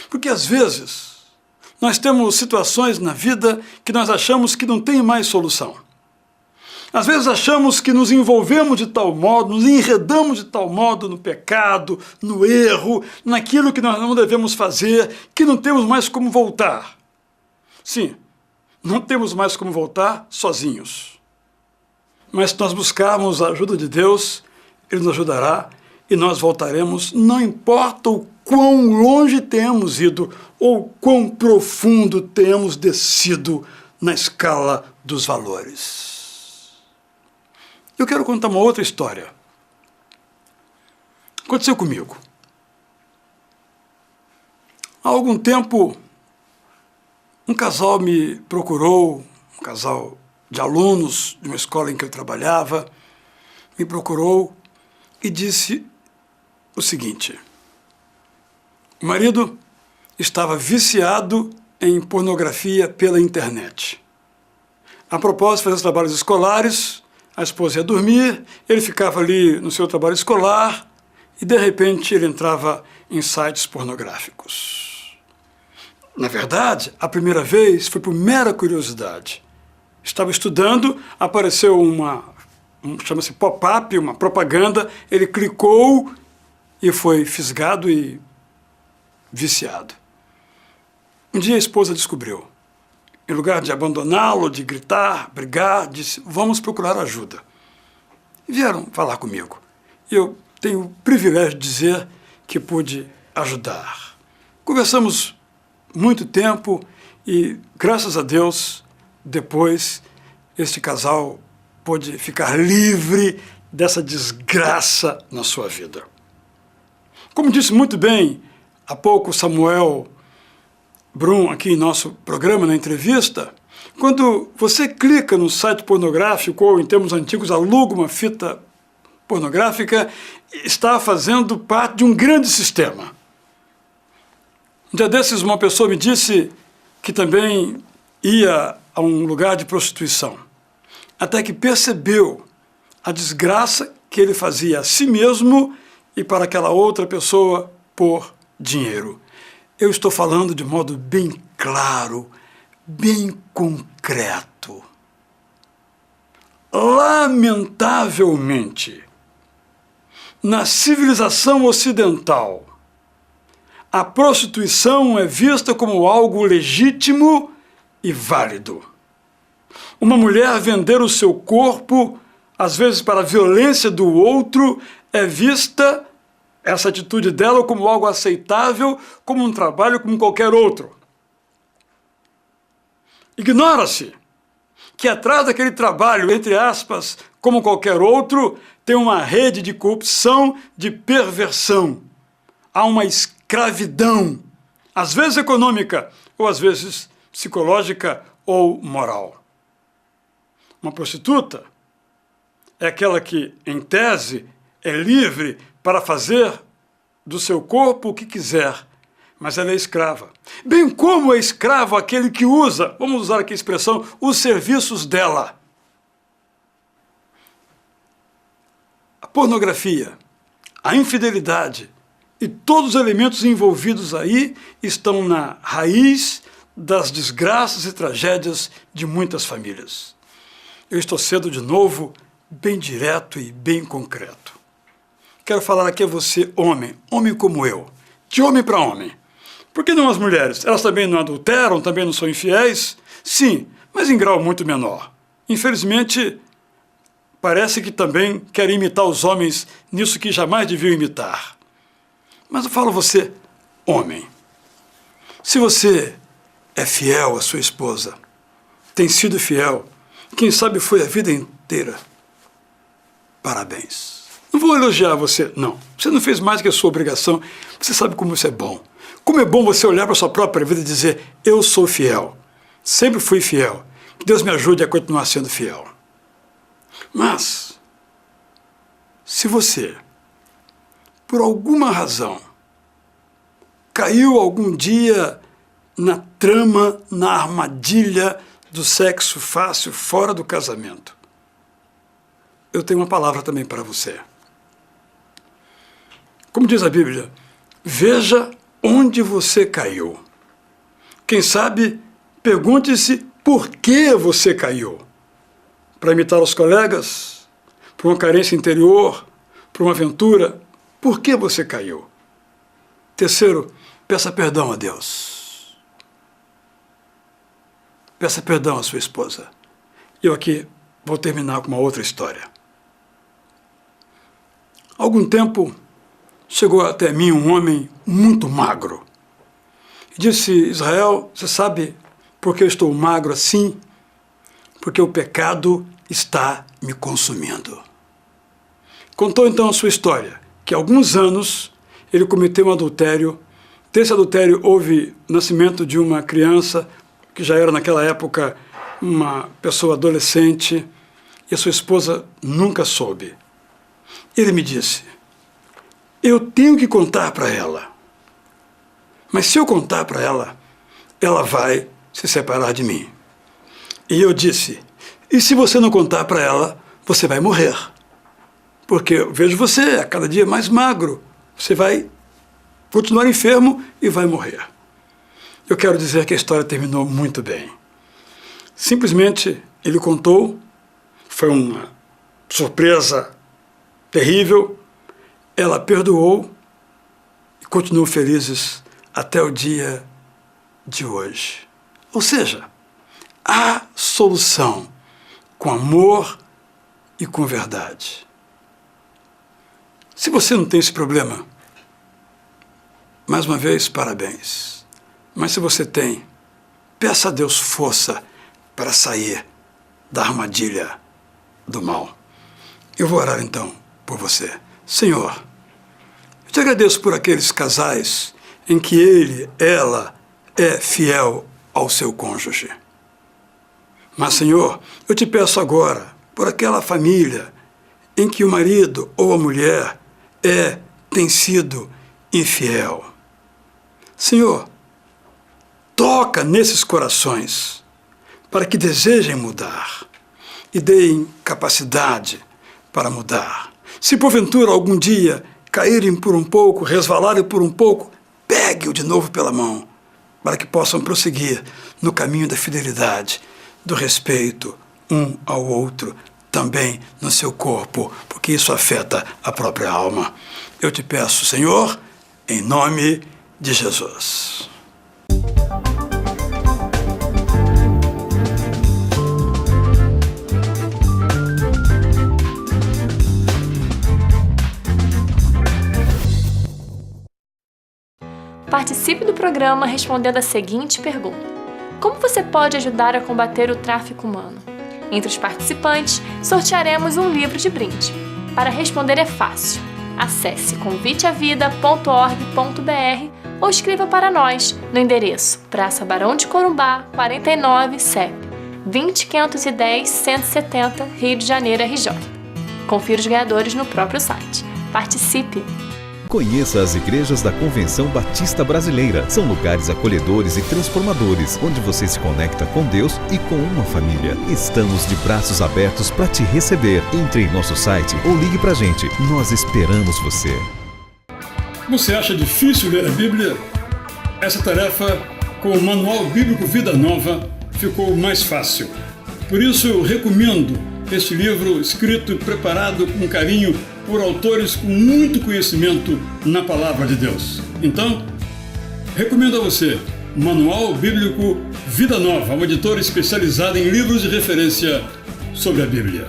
Porque às vezes nós temos situações na vida que nós achamos que não tem mais solução. Às vezes achamos que nos envolvemos de tal modo, nos enredamos de tal modo no pecado, no erro, naquilo que nós não devemos fazer, que não temos mais como voltar. Sim, não temos mais como voltar sozinhos. Mas se nós buscarmos a ajuda de Deus, Ele nos ajudará e nós voltaremos, não importa o quão longe temos ido ou quão profundo temos descido na escala dos valores. Eu quero contar uma outra história. Aconteceu comigo. Há algum tempo, um casal me procurou, um casal de alunos de uma escola em que eu trabalhava, me procurou e disse o seguinte: o marido estava viciado em pornografia pela internet. A propósito de fazer os trabalhos escolares, a esposa ia dormir, ele ficava ali no seu trabalho escolar e, de repente, ele entrava em sites pornográficos. Na verdade, a primeira vez foi por mera curiosidade. Estava estudando, apareceu chama-se pop-up, uma propaganda, ele clicou e foi fisgado e viciado. Um dia a esposa descobriu em lugar de abandoná-lo, de gritar, brigar, disse: vamos procurar ajuda. E vieram falar comigo. Eu tenho o privilégio de dizer que pude ajudar. Conversamos muito tempo e, graças a Deus, depois este casal pôde ficar livre dessa desgraça na sua vida. Como disse muito bem há pouco Samuel Brum, aqui em nosso programa, na entrevista, quando você clica no site pornográfico ou, em termos antigos, aluga uma fita pornográfica, está fazendo parte de um grande sistema. Um dia desses, uma pessoa me disse que também ia a um lugar de prostituição, até que percebeu a desgraça que ele fazia a si mesmo e para aquela outra pessoa por dinheiro. Eu estou falando de modo bem claro, bem concreto. Lamentavelmente, na civilização ocidental, a prostituição é vista como algo legítimo e válido. Uma mulher vender o seu corpo, às vezes para a violência do outro, é vista, essa atitude dela, como algo aceitável, como um trabalho como qualquer outro. Ignora-se que atrás daquele trabalho, entre aspas, como qualquer outro, tem uma rede de corrupção, de perversão. Há uma escravidão, às vezes econômica, ou às vezes psicológica ou moral. Uma prostituta é aquela que, em tese, é livre para fazer do seu corpo o que quiser, mas ela é escrava. Bem como é escravo aquele que usa, vamos usar aqui a expressão, os serviços dela. A pornografia, a infidelidade e todos os elementos envolvidos aí estão na raiz das desgraças e tragédias de muitas famílias. Eu estou sendo, de novo, bem direto e bem concreto. Quero falar aqui a você, homem como eu, de homem para homem. Por que não as mulheres? Elas também não adulteram, também não são infiéis? Sim, mas em grau muito menor. Infelizmente, parece que também querem imitar os homens nisso que jamais deviam imitar. Mas eu falo a você, homem, se você é fiel à sua esposa, tem sido fiel, quem sabe foi a vida inteira, parabéns. Não vou elogiar você, não. Você não fez mais que a sua obrigação. Você sabe como isso é bom. Como é bom você olhar para a sua própria vida e dizer: eu sou fiel. Sempre fui fiel. Que Deus me ajude a continuar sendo fiel. Mas, se você, por alguma razão, caiu algum dia na trama, na armadilha do sexo fácil fora do casamento, eu tenho uma palavra também para você. Como diz a Bíblia, veja onde você caiu. Quem sabe, pergunte-se por que você caiu. Para imitar os colegas? Por uma carência interior? Por uma aventura? Por que você caiu? Terceiro, peça perdão a Deus. Peça perdão à sua esposa. Eu aqui vou terminar com uma outra história. Há algum tempo, chegou até mim um homem muito magro. E disse: Israel, você sabe por que eu estou magro assim? Porque o pecado está me consumindo. Contou então a sua história, que há alguns anos ele cometeu um adultério. Desse adultério houve o nascimento de uma criança, que já era naquela época uma pessoa adolescente, e a sua esposa nunca soube. Ele me disse: eu tenho que contar para ela. Mas se eu contar para ela, ela vai se separar de mim. E eu disse: e se você não contar para ela, você vai morrer. Porque eu vejo você a cada dia mais magro. Você vai continuar enfermo e vai morrer. Eu quero dizer que a história terminou muito bem. Simplesmente ele contou, foi uma surpresa terrível. Ela perdoou e continuam felizes até o dia de hoje. Ou seja, há solução com amor e com verdade. Se você não tem esse problema, mais uma vez, parabéns. Mas se você tem, peça a Deus força para sair da armadilha do mal. Eu vou orar então por você. Senhor, eu te agradeço por aqueles casais em que ele, ela, é fiel ao seu cônjuge. Mas, Senhor, eu te peço agora por aquela família em que o marido ou a mulher tem sido infiel. Senhor, toca nesses corações para que desejem mudar e deem capacidade para mudar. Se porventura algum dia caírem por um pouco, resvalarem por um pouco, pegue-o de novo pela mão, para que possam prosseguir no caminho da fidelidade, do respeito um ao outro, também no seu corpo, porque isso afeta a própria alma. Eu te peço, Senhor, em nome de Jesus. Participe do programa respondendo a seguinte pergunta: como você pode ajudar a combater o tráfico humano? Entre os participantes, sortearemos um livro de brinde. Para responder é fácil. Acesse conviteavida.org.br ou escreva para nós no endereço Praça Barão de Corumbá, 49, CEP 20.510-170, Rio de Janeiro, RJ. Confira os ganhadores no próprio site. Participe! Conheça as igrejas da Convenção Batista Brasileira. São lugares acolhedores e transformadores, onde você se conecta com Deus e com uma família. Estamos de braços abertos para te receber. Entre em nosso site ou ligue para a gente. Nós esperamos você. Você acha difícil ler a Bíblia? Essa tarefa, com o Manual Bíblico Vida Nova, ficou mais fácil. Por isso eu recomendo este livro escrito e preparado com carinho por autores com muito conhecimento na Palavra de Deus. Então, recomendo a você Manual Bíblico Vida Nova, uma editora especializada em livros de referência sobre a Bíblia.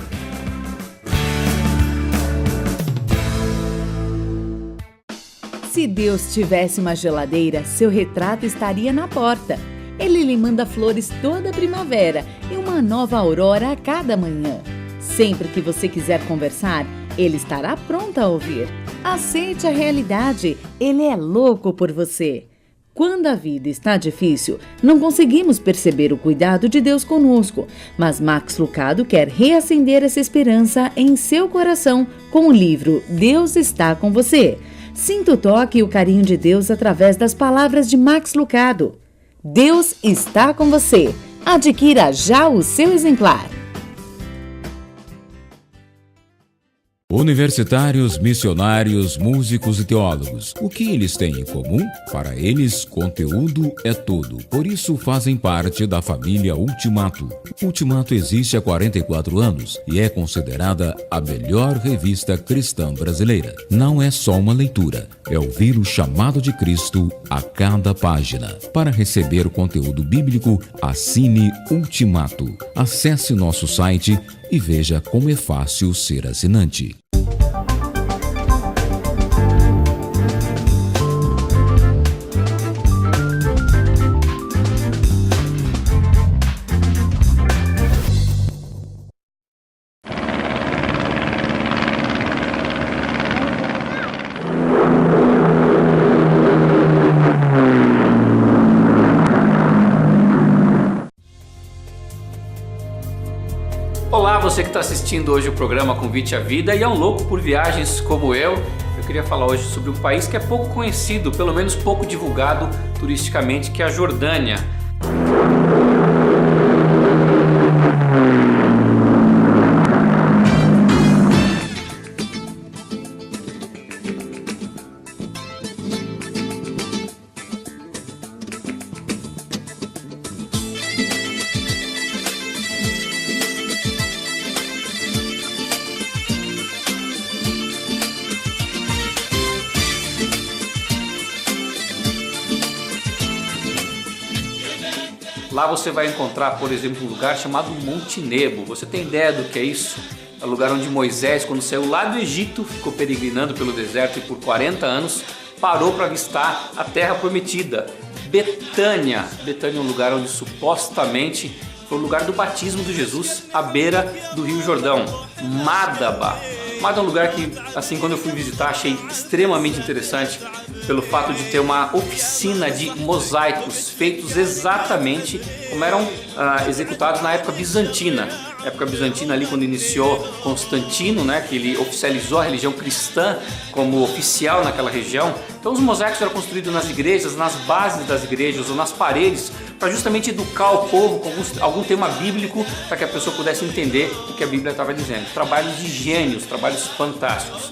Se Deus tivesse uma geladeira, seu retrato estaria na porta. Ele lhe manda flores toda primavera e uma nova aurora a cada manhã. Sempre que você quiser conversar, ele estará pronto a ouvir. Aceite a realidade, ele é louco por você. Quando a vida está difícil, não conseguimos perceber o cuidado de Deus conosco, mas Max Lucado quer reacender essa esperança em seu coração com o livro Deus está com você. Sinta o toque e o carinho de Deus através das palavras de Max Lucado. Deus está com você. Adquira já o seu exemplar. Universitários, missionários, músicos e teólogos. O que eles têm em comum? Para eles, conteúdo é tudo. Por isso, fazem parte da família Ultimato. Ultimato existe há 44 anos e é considerada a melhor revista cristã brasileira. Não é só uma leitura, é ouvir o chamado de Cristo a cada página. Para receber o conteúdo bíblico, assine Ultimato. Acesse nosso site e veja como é fácil ser assinante. Olá, você que está assistindo hoje o programa Convite à Vida e é um louco por viagens como eu queria falar hoje sobre um país que é pouco conhecido, pelo menos pouco divulgado turisticamente, que é a Jordânia. Lá você vai encontrar, por exemplo, um lugar chamado Monte Nebo. Você tem ideia do que é isso? É o lugar onde Moisés, quando saiu lá do Egito, ficou peregrinando pelo deserto e por 40 anos parou para avistar a terra prometida. Betânia é um lugar onde supostamente foi o lugar do batismo de Jesus, à beira do Rio Jordão. Madaba é um lugar que, assim, quando eu fui visitar, achei extremamente interessante pelo fato de ter uma oficina de mosaicos feitos exatamente como eram executados na época bizantina. Ali, quando iniciou Constantino, né, que ele oficializou a religião cristã como oficial naquela região. Então os mosaicos eram construídos nas igrejas, nas bases das igrejas ou nas paredes, para justamente educar o povo com algum tema bíblico, para que a pessoa pudesse entender o que a Bíblia estava dizendo. Trabalhos de gênios, trabalhos fantásticos.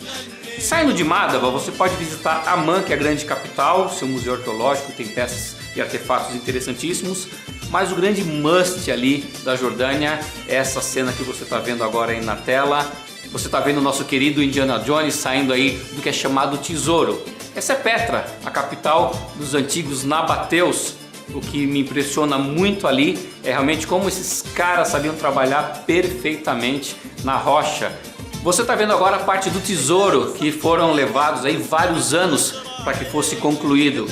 Saindo de Madaba, você pode visitar Amman, que é a grande capital, seu museu arqueológico, tem peças e artefatos interessantíssimos. Mas o grande must ali da Jordânia é essa cena que você está vendo agora aí na tela. Você está vendo o nosso querido Indiana Jones saindo aí do que é chamado Tesouro. Essa é Petra, a capital dos antigos nabateus. O que me impressiona muito ali é realmente como esses caras sabiam trabalhar perfeitamente na rocha. Você está vendo agora a parte do tesouro, que foram levados aí vários anos para que fosse concluído.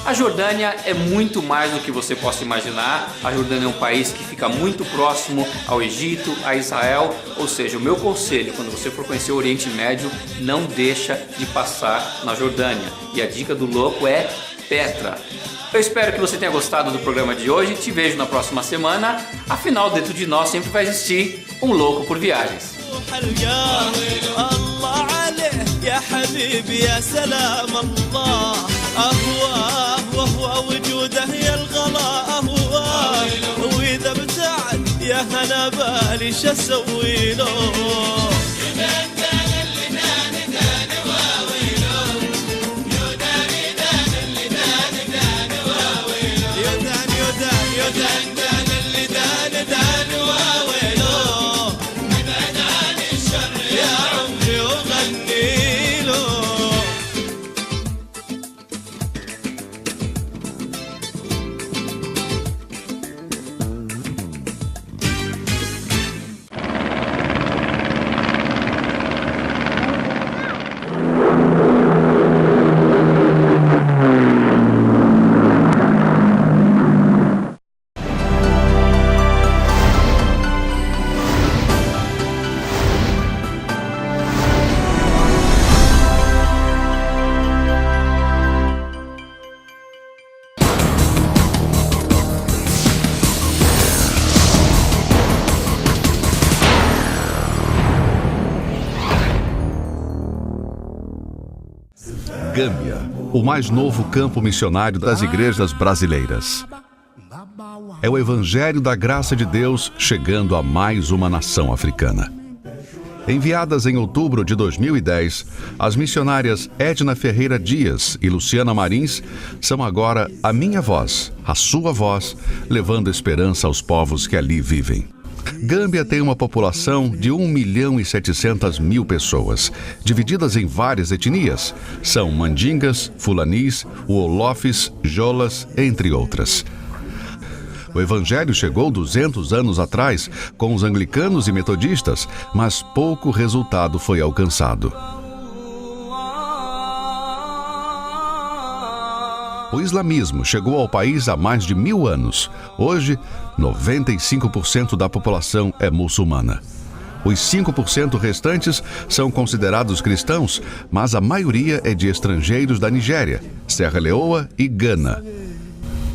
A Jordânia é muito mais do que você possa imaginar. A Jordânia é um país que fica muito próximo ao Egito, a Israel. Ou seja, o meu conselho, quando você for conhecer o Oriente Médio, não deixa de passar na Jordânia. E a dica do louco é Petra. Eu espero que você tenha gostado do programa de hoje. Te vejo na próxima semana. Afinal, dentro de nós sempre vai existir um louco por viagens. يا حبيبي يا سلام الله أهواه وهو وجوده يا الغلا أهواه وإذا ابتعد يا هنا بالي شو أسوي له Gâmbia, o mais novo campo missionário das igrejas brasileiras. É o Evangelho da Graça de Deus chegando a mais uma nação africana. Enviadas em outubro de 2010, as missionárias Edna Ferreira Dias e Luciana Marins são agora a minha voz, a sua voz, levando esperança aos povos que ali vivem. Gâmbia tem uma população de 1.700.000 pessoas, divididas em várias etnias. São mandingas, fulanis, wolofes, jolas, entre outras. O evangelho chegou 200 anos atrás com os anglicanos e metodistas, mas pouco resultado foi alcançado. O islamismo chegou ao país há mais de 1000 anos. Hoje, 95% da população é muçulmana. Os 5% restantes são considerados cristãos, mas a maioria é de estrangeiros da Nigéria, Serra Leoa e Gana.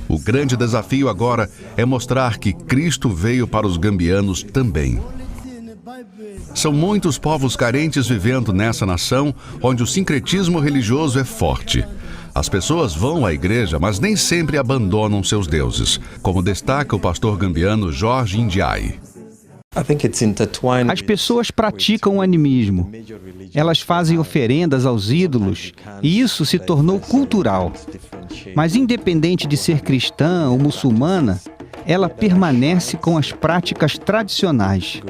O grande desafio agora é mostrar que Cristo veio para os gambianos também. São muitos povos carentes vivendo nessa nação, onde o sincretismo religioso é forte. As pessoas vão à igreja, mas nem sempre abandonam seus deuses, como destaca o pastor gambiano Jorge Indiai. As pessoas praticam o animismo. Elas fazem oferendas aos ídolos e isso se tornou cultural. Mas independente de ser cristã ou muçulmana, ela permanece com as práticas tradicionais.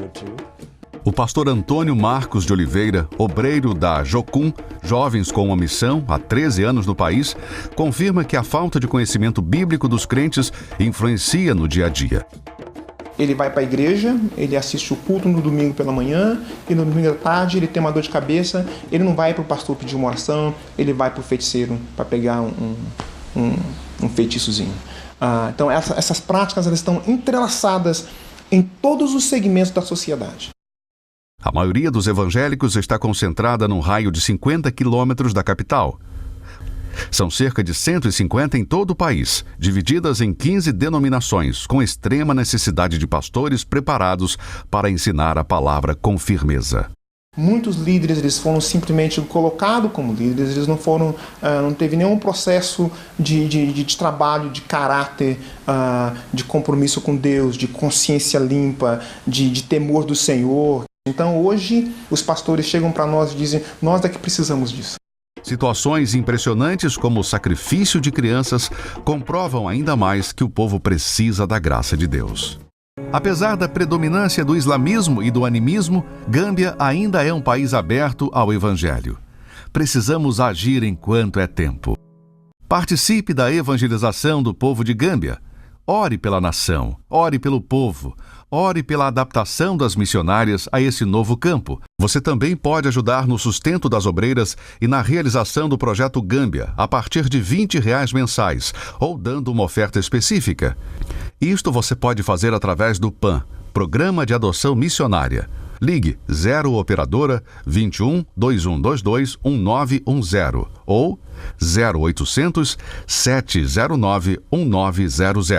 O pastor Antônio Marcos de Oliveira, obreiro da Jocum, Jovens com uma Missão, há 13 anos no país, confirma que a falta de conhecimento bíblico dos crentes influencia no dia a dia. Ele vai para a igreja, ele assiste o culto no domingo pela manhã e no domingo à tarde ele tem uma dor de cabeça, ele não vai para o pastor pedir uma oração, ele vai para o feiticeiro para pegar um feitiçozinho. Então essas práticas elas estão entrelaçadas em todos os segmentos da sociedade. A maioria dos evangélicos está concentrada num raio de 50 quilômetros da capital. São cerca de 150 em todo o país, divididas em 15 denominações, com extrema necessidade de pastores preparados para ensinar a palavra com firmeza. Muitos líderes eles foram simplesmente colocados como líderes, eles não teve nenhum processo de trabalho, de caráter, de compromisso com Deus, de consciência limpa, de temor do Senhor. Então hoje os pastores chegam para nós e dizem, nós é que precisamos disso. Situações impressionantes como o sacrifício de crianças comprovam ainda mais que o povo precisa da graça de Deus. Apesar da predominância do islamismo e do animismo, Gâmbia ainda é um país aberto ao evangelho. Precisamos agir enquanto é tempo. Participe da evangelização do povo de Gâmbia. Ore pela nação, ore pelo povo, ore pela adaptação das missionárias a esse novo campo. Você também pode ajudar no sustento das obreiras e na realização do projeto Gâmbia a partir de R$20 mensais ou dando uma oferta específica. Isto você pode fazer através do PAN, Programa de Adoção Missionária. Ligue 0 Operadora 21 2122 1910 ou 0800 709 1900.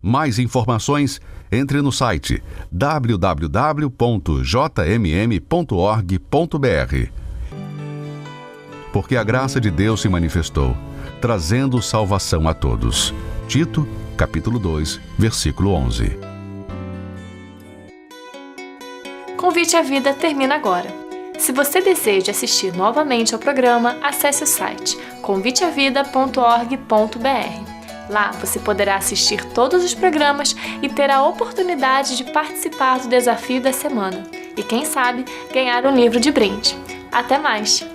Mais informações, entre no site www.jmm.org.br. Porque a graça de Deus se manifestou, trazendo salvação a todos. Tito, capítulo 2, versículo 11. Convite à Vida termina agora. Se você deseja assistir novamente ao programa, acesse o site conviteavida.org.br. Lá você poderá assistir todos os programas e ter a oportunidade de participar do desafio da semana. E quem sabe, ganhar um livro de brinde. Até mais!